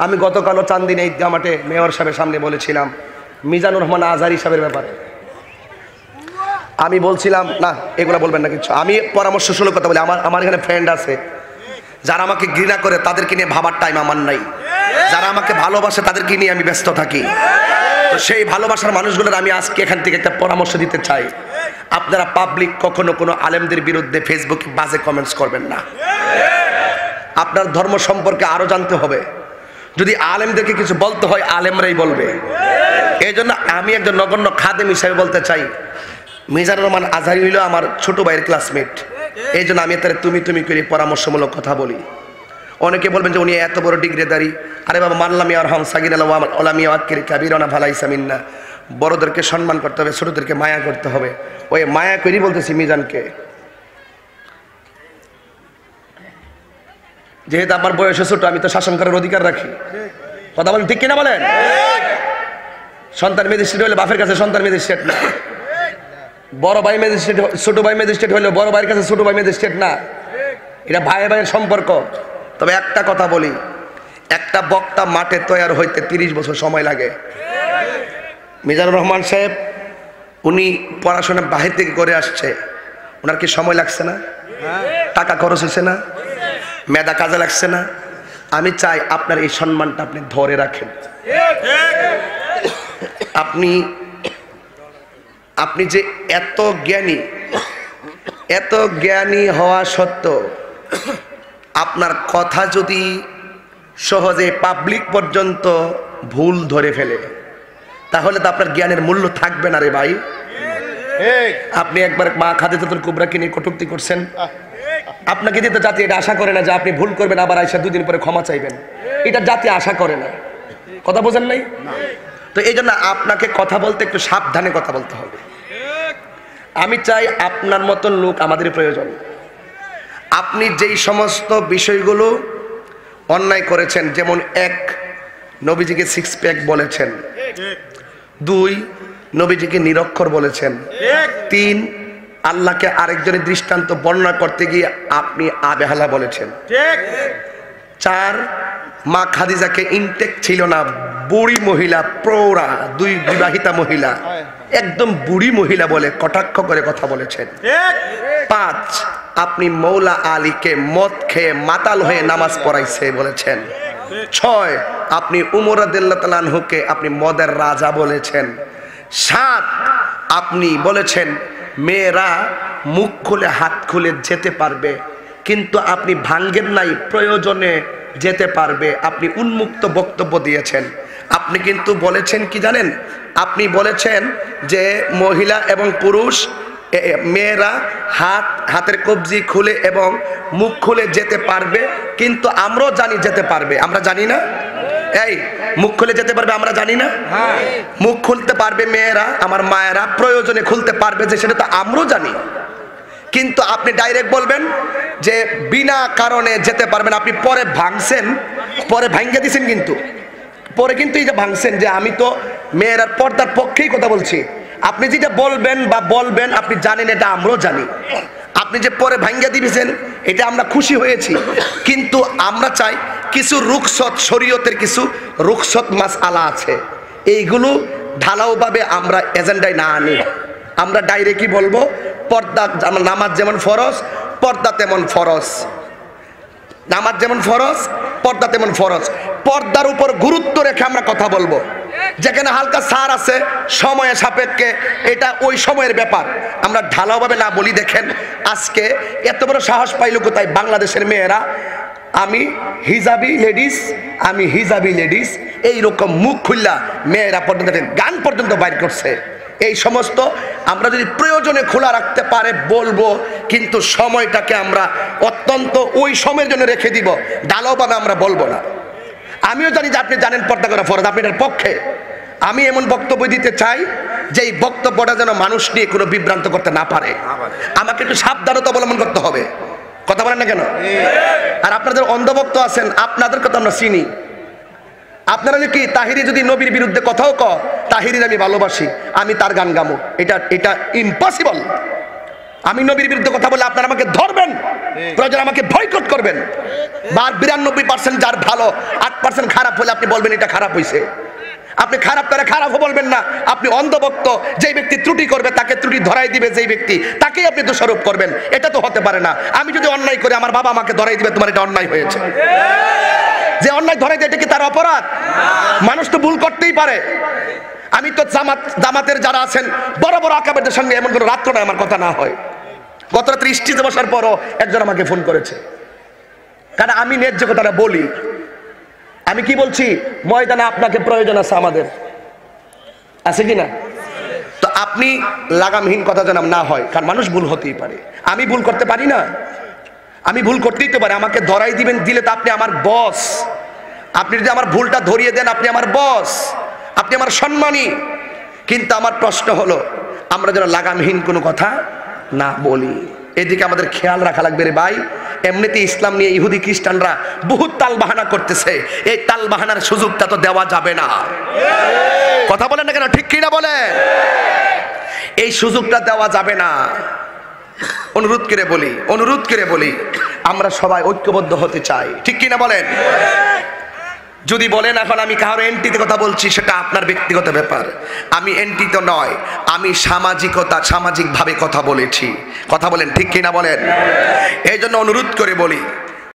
আমি গতকালও চান্দিনী ঈদগাহ মাঠে মেয়র সাহেবের সামনে বলেছিলাম মিজানুর রহমান আজহারী সাহেবের ব্যাপারে। আমি বলছিলাম না এগুলো বলবেন না কিছু, আমি পরামর্শস্বরূপ কথা বলি। আমার এখানে ফ্রেন্ড আছে যারা আমাকে ঘৃণা করে, তাদেরকে নিয়ে ভাবার টাইম আমার নাই। যারা আমাকে ভালোবাসে তাদেরকে নিয়ে আমি ব্যস্ত থাকি। তো সেই ভালোবাসার মানুষগুলোর আমি আজকে এখান থেকে একটা পরামর্শ দিতে চাই। আপনারা পাবলিক কখনো কোনো আলেমদের বিরুদ্ধে ফেসবুকে বাজে কমেন্টস করবেন না। আপনার ধর্ম সম্পর্কে আরো জানতে হবে। যদি আলেমদেরকে কিছু বলতে হয় আলেমরাই বলবে। এই জন্য আমি একজন নগণ্য খাদেম হিসেবে বলতে চাই, মিজানুর রহমান আজহারী হইল আমার ছোট ভাইয়ের ক্লাসমেট। এই জন্য আমি তার তুমি করে পরামর্শমূলক কথা বলি। অনেকে বলবেন যে উনি এত বড় ডিগ্রিধারী। আরে বাবা, মানলাম ইয়ার হাম সাগির আলামিয়া আকির কাবিরানা ভালাইসা মিন্না। বড়দেরকে সম্মান করতে হবে, ছোটদেরকে মায়া করতে হবে। ওই মায়া করি বলতেছি মিজানকে, যেহেতু আমার বয়সে ছোট, আমি তো শাসন করার অধিকার রাখি। কথা বলেন ঠিক কিনা বলেন? সন্তান ম্যাজিস্ট্রেট হলে বাপের কাছে সন্তান ম্যাজিস্ট্রেট না, বড় ভাই ম্যাজিস্ট্রেট, ছোট ভাই ম্যাজিস্ট্রেট হলে বড় ভাইয়ের কাছে ছোট ভাই ম্যাজিস্ট্রেট না। এটা ভাই ভাইয়ের সম্পর্ক। তবে একটা কথা বলি, একটা বক্তা মাঠে তৈরি হইতে 30 বছর সময় লাগে। মিজানুর রহমান সাহেব উনি পড়াশোনা বাহির থেকে করে আসছে, ওনার কি সময় লাগছে না? টাকা খরচ হয়েছে না? মেধা কাজে লাগছে না? আমি চাই আপনার এই সম্মানটা আপনি ধরে রাখেন। আপনি যে এত জ্ঞানী হওয়া সত্ত্বেও আপনার কথা যদি সহজে পাবলিক পর্যন্ত ভুল ধরে ফেলে, তাহলে তো আপনার জ্ঞানের মূল্য থাকবে না রে ভাই। আপনি একবার মা খাদিজাতুল কুবরাকে নিয়ে কটূক্তি করছেন। আপনাকে দিয়ে তো জাতি এটা আশা করে না যে আপনি ভুল করবেন আবার আইসা 2 দিন পরে ক্ষমা চাইবেন। এটা জাতি আশা করে না। কথা বোঝেন নাই? তো এই জন্য আপনাকে কথা বলতে একটু সাবধানে কথা বলতে হবে। আমি চাই আপনার মতন লোক আমাদের প্রয়োজন। আপনি যেই সমস্ত বিষয়গুলো অন্যায় করেছেন, যেমন 1 নবীজিকে 6 প্যাক বলেছেন, 2 নবীজিকে নিরক্ষর বলেছেন, 3 আল্লাহকে আরেকজনের দৃষ্টান্ত বর্ণনা করতে গিয়ে আপনি আবেহালা বলেছেন, 4 মা খাদিজাকে ইনটেক ছিল না, বুড়ি মহিলা, প্রৌঢ়া, 2 বিবাহিতা মহিলা, একদম বুড়ি মহিলা বলে কটাক্ষ করে কথা বলেছেন। 5 আপনি মৌলা আলীকে মদ খেয়ে মাতাল হয়ে নামাজ পড়াইছে বলেছেন। 6 আপনি উমর রাদিয়াল্লাহু তাআলা আনহুকে আপনি মদের রাজা বলেছেন। 7 আপনি বলেছেন মেয়েরা মুখ খুলে হাত খুলে যেতে পারবে, কিন্তু আপনি ভাঙ্গেন নাই, প্রয়োজনে যেতে পারবে। আপনি উন্মুক্ত বক্তব্য দিয়েছেন। আপনি কিন্তু বলেছেন কি জানেন? আপনি বলেছেন যে মহিলা এবং পুরুষ মেয়েরা হাতের কবজি খুলে এবং মুখ খুলে যেতে পারবে, কিন্তু আমরাও জানি যেতে পারবে। আমরা জানি না? এই মুখ খুলে যেতে পারবে আমরা জানি না? মুখ খুলতে পারবে মেয়েরা, আমার মায়েরা প্রয়োজনে খুলতে পারবে, যে সেটা তো আমরাও জানি। কিন্তু আপনি ডাইরেক্ট বলবেন যে বিনা কারণে যেতে পারবেন। আপনি পরে ভাঙছেন, পরে ভাঙ্গে দিছেন, কিন্তু পরে কিন্তু এই যে ভাঙছেন যে আমি তো মেয়েরার পর্দার পক্ষেই কথা বলছি। আপনি যেটা বলবেন আপনি জানেন, এটা আমরাও জানি। আপনি যে পরে ভাঙ্গা দিয়েছেন এটা আমরা খুশি হয়েছি, কিন্তু আমরা চাই কিছু রুখসত, শরীয়তের কিছু রুখসত মাসআলা আছে, এইগুলো ঢালাওভাবে আমরা এজেন্ডায় না আনি। আমরা ডাইরেক্টই বলবো পর্দা, নামাজ যেমন ফরজ পর্দা তেমন ফরজ, নামাজ যেমন ফরজ পর্দা তেমন ফরজ। পর্দার উপর গুরুত্ব রেখে আমরা কথা বলবো। যেখানে হালকা ছাড় আছে সময়ের সাপেক্ষে, এটা ওই সময়ের ব্যাপার, আমরা ঢালাওভাবে না বলি। দেখেন আজকে এত বড় সাহস পাইল কোথায় বাংলাদেশের মেয়েরা? আমি হিজাবি লেডিস এইরকম মুখ খুললা মেয়েরা পর্যন্ত গান পর্যন্ত বাইর করছে। এই সমস্ত আমরা যদি প্রয়োজনে খোলা রাখতে পারে বলবো, কিন্তু সময়টাকে আমরা অত্যন্ত ওই সময়ের জন্য রেখে দিব, ঢালাওভাবে আমরা বলবো না। আমিও জানি যে আপনি জানেন পর্দা করা ফরজ, আপনি এটার পক্ষে। আমি এমন বক্তব্য দিতে চাই যে এই বক্তব্যটা যেন মানুষ নিয়ে কোনো বিভ্রান্ত করতে না পারে। আমাকে একটু সাবধানতা অবলম্বন করতে হবে। কথা বলেন না কেন? আর আপনাদের অন্ধভক্ত আছেন, আপনাদের কথা আমরা চিনি। আপনারা কি তাহিরি যদি নবীর বিরুদ্ধে কথাও তাহিরির আমি ভালোবাসি, আমি তার গান গামো, এটা ইম্পসিবল। আমি নবীর বিরুদ্ধে কথা বলে আপনারা আমাকে ধরবেন, প্রয়োজন আমাকে বয়কট করবেন। আর 92% যার ভালো, 8% খারাপ হলে আপনি বলবেন এটা খারাপ হয়েছে। আপনি খারাপ করে খারাপও বলবেন না, আপনি অন্ধভক্ত, যেই ব্যক্তি ত্রুটি করবে তাকে ত্রুটি ধরাই দিবে যেই ব্যক্তি, তাকেই আপনি দোষারোপ করবেন। এটা তো হতে পারে না। আমি যদি অন্যায় করি আমার বাবা আমাকে ধরাই দিবে তোমার এটা অন্যায় হয়েছে। যে অন্যায় ধরাই দেয় এটা কি তার অপরাধ? মানুষ তো ভুল করতেই পারে। আমি তো জামাতের যারা আছেন বড় বড় আকাবেরদের সঙ্গে এমন কোনো রাত্র নয় আমার কথা না হয়। গত রাত্রে স্টেজে বসার পরও একজন আমাকে ফোন করেছে, কারণ আমি ন্যায্য কথাটা বলি। আমি কি বলছি, ময়দানে আপনাকে প্রয়োজন আছে, আমাদের আছে কি না? তো আপনি লাগামহীন কথা যেন না হয়, কারণ মানুষ ভুল হতেই পারে। আমি ভুল করতে পারি না, আমি ভুল করতেই তো পারি। আমাকে ধরাই দিবেন, দিলে তো আপনি আমার বস। আপনি যদি আমার ভুলটা ধরিয়ে দেন, আপনি আমার বস, আপনি আমার সম্মানী। কিন্তু আমার প্রশ্ন হলো, আমরা যেন লাগামহীন কোনো কথা না বলি, এদিকে আমাদের খেয়াল রাখা লাগবে রে ভাই। এমনিতে ইসলাম নিয়ে ইহুদি খ্রিস্টানরা বহুত তাল বাহানা করতেছে, এই তাল বাহানার সুযোগটা তো দেওয়া যাবে না। কথা বলেন না কেন, ঠিক কিনা বলেন? এই সুযোগটা দেওয়া যাবে না। অনুরোধ করে বলি আমরা সবাই ঐক্যবদ্ধ হতে চাই, ঠিক কিনা বলেন? যদি বলেন এখন আমি কারো এন্টিতে কথা বলছি, সেটা আপনার ব্যক্তিগত ব্যাপার। আমি এন্টিতে নয়, আমি সামাজিকভাবে কথা বলেছি। কথা বলেন, ঠিক কিনা বলেন? এই জন্য অনুরোধ করে বলি,